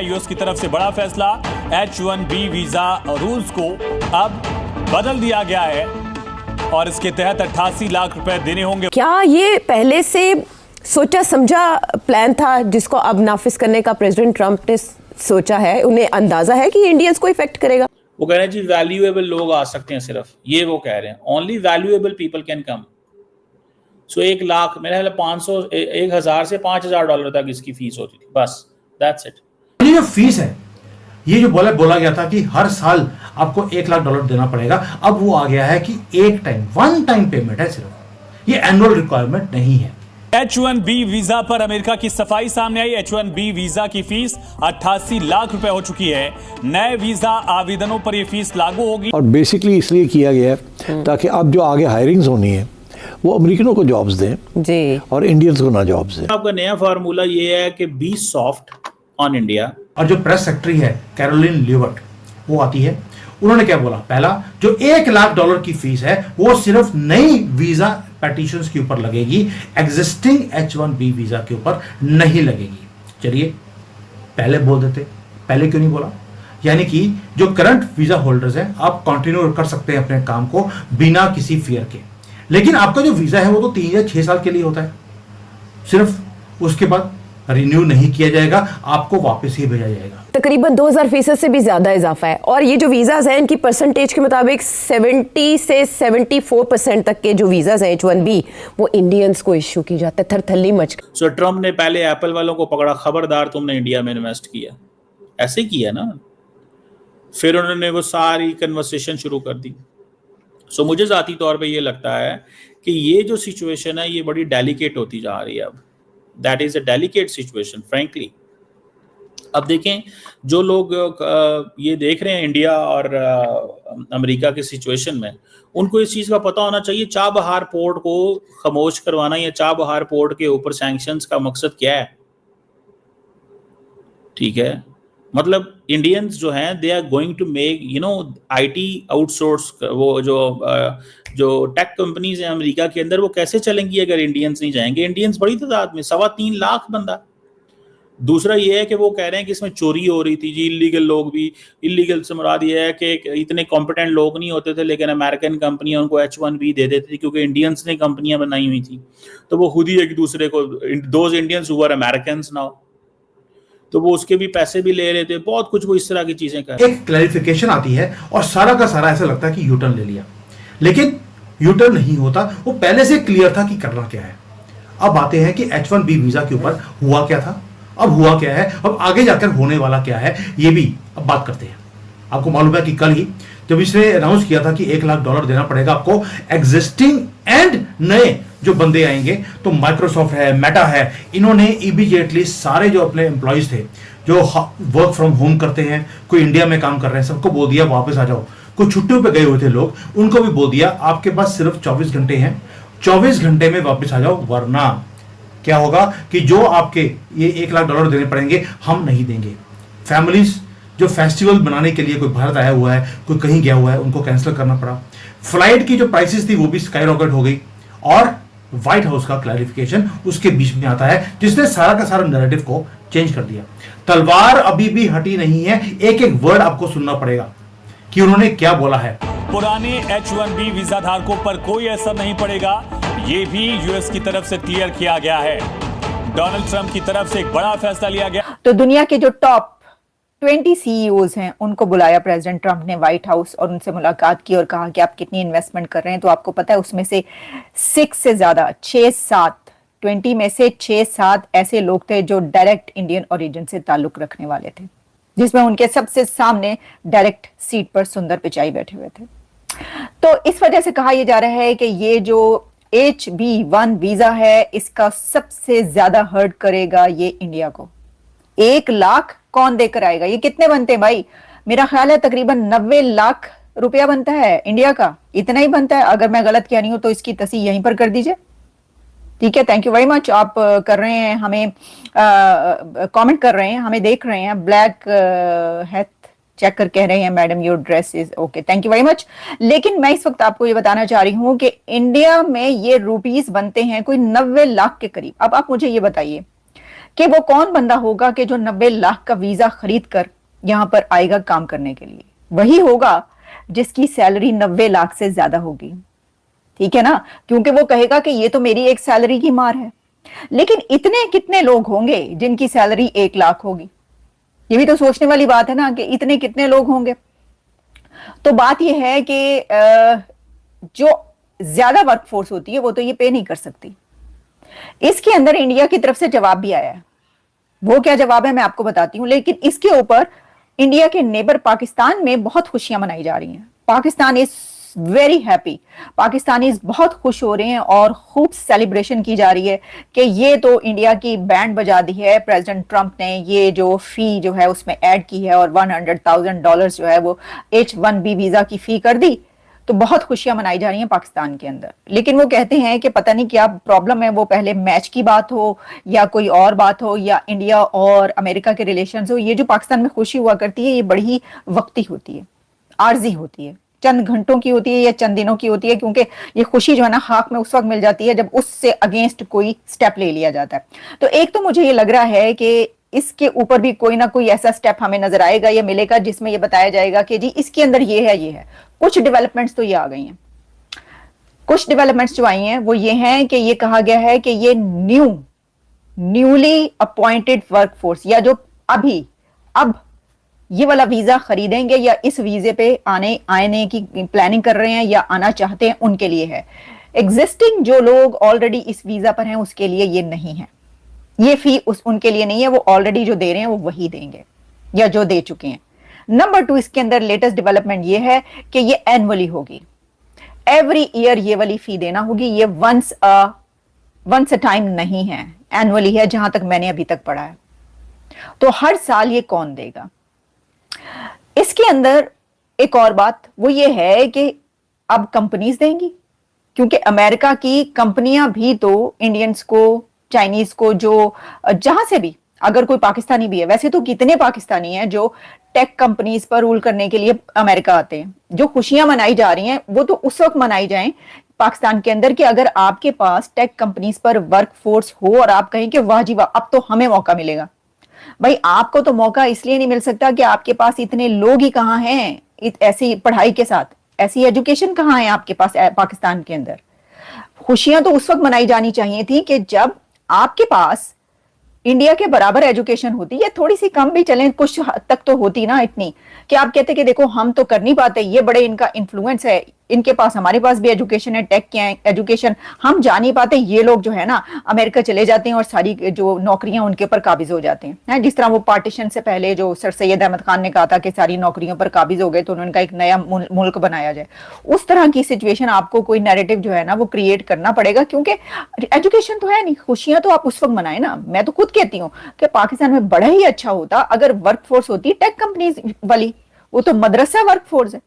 US की तरफ से बड़ा फैसला, H1B वीजा रूल्स को अब बदल दिया गया है और इसके तहत 88 लाख रुपए देने होंगे। क्या ये पहले से सोचा समझा प्लान था जिसको अब नाफिज करने का प्रेसिडेंट ट्रंप ने सोचा है? उन्हें अंदाजा है कि इंडियंस को इफेक्ट करेगा? वो कह रहे हैं जी वैल्यूएबल लोग आ सकते हैं, सिर्फ ये वो कह रहे हैं, only valuable people can come. So 1 lakh मेरे ख्याल 500 1000 से $5000 तक इसकी फीस होती थी, बस दैट्स इट। ये जो फीस है, ये जो बोला गया था कि हर साल आपको $1 लाख देना पड़ेगा, अब वो आ गया है कि एक टाइम वन टाइम पेमेंट है सिर्फ, ये एनुअल रिक्वायरमेंट नहीं है। H1B वीजा पर अमेरिका की सफाई सामने आई। H1B वीजा की फीस 88 लाख रुपए हो चुकी है। नए वीजा आवेदनों पर यह फीस लागू होगी और बेसिकली इसलिए किया गया है ताकि अब जो आगे हायरिंग्स होनी है वो अमेरिकनों को जॉब्स दें जी और इंडियंस को ना जॉब्स दें। आपका नया फार्मूला ये है कि बी सॉफ्ट ऑन इंडिया। और जो प्रेस सेक्रेटरी है कैरोलिन ल्यूवर्ट, वो आती है, उन्होंने क्या बोला? पहला, जो $1 लाख की फीस है वो सिर्फ नई वीजा पेटिशंस के ऊपर लगेगी, एग्जिस्टिंग H1B वीजा के ऊपर नहीं लगेगी। चलिए पहले बोल देते, पहले क्यों नहीं बोला? यानी कि जो करंट वीजा होल्डर्स हैं आप कंटिन्यू कर सकते हैं अपने काम को बिना किसी फियर के, लेकिन आपका जो वीजा है वो तो 3 या 6 साल के लिए होता है, सिर्फ उसके बाद रिन्यू नहीं किया जाएगा, आपको वापस ही भेजा जाएगा। तकरीबन 2000% से भी ज्यादा इजाफा है। और ये जो वीजाज हैं इनकी परसेंटेज के मुताबिक 70 से 74% तक के जो वीजाज हैं H1B वो इंडियंस को इश्यू की जाता है। थरथल्ली मच। सो ट्रम्प ने पहले एप्पल वालों को पकड़ा, खबरदार तुमने इंडिया में इन्वेस्ट किया, ऐसे किया ना। फिर उन्होंने वो सारी कन्वर्सेशन शुरू कर दी। सो मुझे जाती तौर पे ये लगता है कि ये जो सिचुएशन है ये बड़ी डेलिकेट होती जा रही है अब। That is a delicate situation frankly. अब देखें, जो लोग ये देख रहे हैं इंडिया और अमेरिका की सिचुएशन में, उनको इस चीज़ का पता होना चाहिए चाबहार पोर्ट को खामोश करवाना या चाबहार पोर्ट के ऊपर सैंक्शंस का मकसद क्या है। ठीक है, मतलब इंडियंस जो हैं they are going to make IT outsource, वो जो टेक कंपनीज हैं अमेरिका के अंदर वो कैसे चलेंगी अगर इंडियंस नहीं जाएंगे। इंडियंस बड़ी तादाद में, 3.25 लाख बंदा। दूसरा ये है कि वो कह रहे हैं कि इसमें चोरी हो रही थी जी, इलीगल लोग भी। इलीगल से मुराद ये है कि इतने कॉम्पिटेंट लोग नहीं होते थे, लेकिन अमेरिकन कंपनियां उनको H1B दे देती थी क्योंकि इंडियंस ने कंपनियां बनाई हुई थी, तो वो खुद ही एक दूसरे को, those Indians who are Americans now, तो वो उसके भी पैसे भी ले रहे थे, बहुत कुछ वो इस तरह की चीजें कर। एक क्लैरिफिकेशन आती है और सारा का सारा ऐसा लगता है कि यूटर्न ले लिया, लेकिन यूटर्न नहीं होता, वो पहले से क्लियर था कि करना क्या है। अब आते हैं कि H1B वीजा के ऊपर हुआ क्या था, अब हुआ क्या है, अब आगे जाकर होने वाला क्या है, ये भी अब बात करते हैं। आपको मालूम है कि कल ही जब इसने अनाउंस किया था कि $1 लाख देना पड़ेगा आपको, एग्जिस्टिंग एंड नए जो बंदे आएंगे, तो माइक्रोसॉफ्ट है, मेटा है, इन्होंने इमीडिएटली सारे जो अपने एम्प्लॉयज थे जो वर्क फ्रॉम होम करते हैं, कोई इंडिया में काम कर रहे हैं, सबको बोल दिया वापस आ जाओ। कुछ छुट्टियों पे गए हुए थे लोग, उनको भी बोल दिया आपके पास सिर्फ 24 घंटे हैं, 24 घंटे में वापस आ जाओ, वरना क्या होगा कि जो आपके ये $1 लाख देने पड़ेंगे हम नहीं देंगे। फैमिलीज जो फेस्टिवल बनाने के लिए कोई भारत आया हुआ है, कोई कहीं गया हुआ है, उनको कैंसिल करना पड़ा। फ्लाइट की जो प्राइसेस थी वो भी स्काई रॉकेट हो गई। और व्हाइट हाउस का क्लैरिफिकेशन उसके बीच में आता है, जिसने सारा का सारा नैरेटिव को चेंज कर दिया। तलवार अभी भी हटी नहीं है, एक एक वर्ड आपको सुनना पड़ेगा कि उन्होंने क्या बोला है। पुराने H1B वीजा धारकों पर कोई असर नहीं पड़ेगा, ये भी यूएस की तरफ से क्लियर किया गया है। डोनाल्ड ट्रंप की तरफ से एक बड़ा फैसला लिया गया। तो दुनिया के जो टॉप 20 CEOs हैं उनको बुलाया प्रेसिडेंट ट्रंप ने व्हाइट हाउस और उनसे मुलाकात की और कहा कि आप कितनी इन्वेस्टमेंट कर रहे हैं। तो आपको पता है उसमें से 6 से ज्यादा 6-7 20 में से 6-7 ऐसे लोग थे जो डायरेक्ट इंडियन ओरिजिन से ताल्लुक रखने वाले थे, जिसमें उनके सबसे सामने डायरेक्ट सीट पर सुंदर पिचाई बैठे हुए थे। तो इस वजह से कहा यह जा रहा है कि ये जो HB1 वीजा है इसका सबसे ज्यादा हर्ट करेगा ये इंडिया को। 1 लाख कौन देकर आएगा? ये कितने बनते हैं भाई? मेरा ख्याल है तकरीबन 90 लाख रुपया बनता है इंडिया का, इतना ही बनता है। अगर मैं गलत कह रही हूं तो इसकी तस्वीर यहीं पर कर दीजिए। ठीक है, थैंक यू वेरी मच। आप कर रहे हैं हमें कमेंट कर रहे हैं, हमें देख रहे हैं। ब्लैक है चेक कर कह रहे हैं madam your dress is okay, thank you very much. लेकिन मैं इस वक्त आपको ये बताना चाह रही हूं कि इंडिया में ये रुपीस बनते हैं कोई 90 लाख के करीब। अब आप मुझे ये बताइए कि वो कौन बंदा होगा कि जो 90 लाख का वीजा खरीद कर यहां पर आएगा काम करने के लिए। वही होगा जिसकी सैलरी 90 लाख से ज्यादा होगी, ठीक है ना, क्योंकि वो कहेगा कि ये तो मेरी एक सैलरी की मार है। लेकिन इतने कितने लोग होंगे जिनकी सैलरी 1 लाख होगी? ये भी तो सोचने वाली बात है ना कि इतने कितने लोग होंगे। तो बात यह है कि जो ज्यादा वर्कफोर्स होती है वो तो ये पे नहीं कर सकती। इसके अंदर इंडिया की तरफ से जवाब भी आया है। वो क्या जवाब है मैं आपको बताती हूं, लेकिन इसके ऊपर इंडिया के नेबर पाकिस्तान में बहुत खुशियां मनाई जा रही हैं। Pakistan is very happy, Pakistanis बहुत खुश हो रहे हैं और खूब सेलिब्रेशन की जा रही है कि ये तो इंडिया की बैंड बजा दी है। प्रेसिडेंट ट्रंप ने ये जो फी जो है उसमें ऐड की है और $100,000 जो है वो H1B वीजा की फी कर दी। तो बहुत खुशियां मनाई जा रही हैं पाकिस्तान के अंदर। लेकिन वो कहते हैं कि पता नहीं क्या प्रॉब्लम है, वो पहले मैच की बात हो या कोई और बात हो या इंडिया और अमेरिका के रिलेशंस हो, ये जो पाकिस्तान में खुशी हुआ करती है ये बड़ी ही वक्ती होती है, आर्जी होती है, चंद घंटों की होती है या चंद दिनों की होती है, क्योंकि ये खुशी जो है ना खाक में उस वक्त मिल जाती है जब उससे अगेंस्ट कोई स्टेप ले लिया जाता है। तो एक तो मुझे ये लग रहा है कि इसके ऊपर भी कोई ना कोई ऐसा स्टेप हमें नजर आएगा या मिलेगा जिसमें ये बताया जाएगा कि जी इसके अंदर ये है, ये है। कुछ डेवलपमेंट्स तो ये आ गई हैं। कुछ डेवलपमेंट्स जो आई हैं वो ये हैं कि ये कहा गया है कि ये न्यूली अपॉइंटेड वर्कफोर्स या जो अब ये वाला वीजा खरीदेंगे या इस वीजे पे आने की प्लानिंग कर रहे हैं या आना चाहते हैं उनके लिए है। एग्जिस्टिंग जो लोग ऑलरेडी इस वीजा पर हैं उसके लिए ये नहीं है, ये फी उनके लिए नहीं है। वो ऑलरेडी जो दे रहे हैं वो वही देंगे या जो दे चुके हैं। नंबर 2, इसके अंदर लेटेस्ट डेवलपमेंट ये है कि ये एनुअली होगी, एवरी ईयर ये वाली फी देना होगी। ये वंस अ टाइम नहीं है, एनुअली है जहां तक मैंने अभी तक पढ़ा है। तो हर साल ये कौन देगा? इसके अंदर एक और बात वो ये है कि अब कंपनीज देंगी, क्योंकि अमेरिका की कंपनियां भी तो इंडियंस को, चाइनीज को, जो जहां से भी, अगर कोई पाकिस्तानी भी है, वैसे तो कितने पाकिस्तानी हैं जो टेक कंपनीज पर रूल करने के लिए अमेरिका आते हैं। जो खुशियां मनाई जा रही हैं वो तो उस वक्त मनाई जाएं पाकिस्तान के अंदर कि अगर आपके पास टेक कंपनीज पर वर्कफोर्स हो और आप कहें कि वाह जी वाह अब तो हमें मौका मिलेगा। भाई आपको तो मौका इसलिए नहीं मिल सकता कि आपके पास इतने लोग ही कहाँ हैं ऐसी पढ़ाई के साथ, ऐसी एजुकेशन कहाँ है आपके पास पाकिस्तान के अंदर। खुशियां तो उस वक्त मनाई जानी चाहिए थी कि जब आपके पास इंडिया के बराबर एजुकेशन होती, या थोड़ी सी कम भी चलें कुछ हद तक तो होती ना, इतनी कि आप कहते कि देखो हम तो कर नहीं पाते, ये बड़े इनका इन्फ्लुएंस है, इनके पास, हमारे पास भी एजुकेशन है, टेक की एजुकेशन, हम जा नहीं पाते। ये लोग जो है ना अमेरिका चले जाते हैं और सारी जो नौकरियां उनके ऊपर काबिज हो जाते हैं। जिस तरह वो पार्टीशन से पहले जो सर सैयद अहमद खान ने कहा था कि सारी नौकरियों पर काबिज हो गए तो उन्होंने कहा एक नया मुल्क बनाया जाए। उस तरह की सिचुएशन आपको कोई नैरेटिव जो है ना वो क्रिएट करना पड़ेगा, क्योंकि एजुकेशन तो है नहीं। खुशियां तो आप उस वक्त मनाए ना। मैं तो खुद कहती हूँ कि पाकिस्तान में बड़ा ही अच्छा होता अगर वर्कफोर्स होती टेक कंपनीज वाली, वो तो मदरसा वर्कफोर्स है।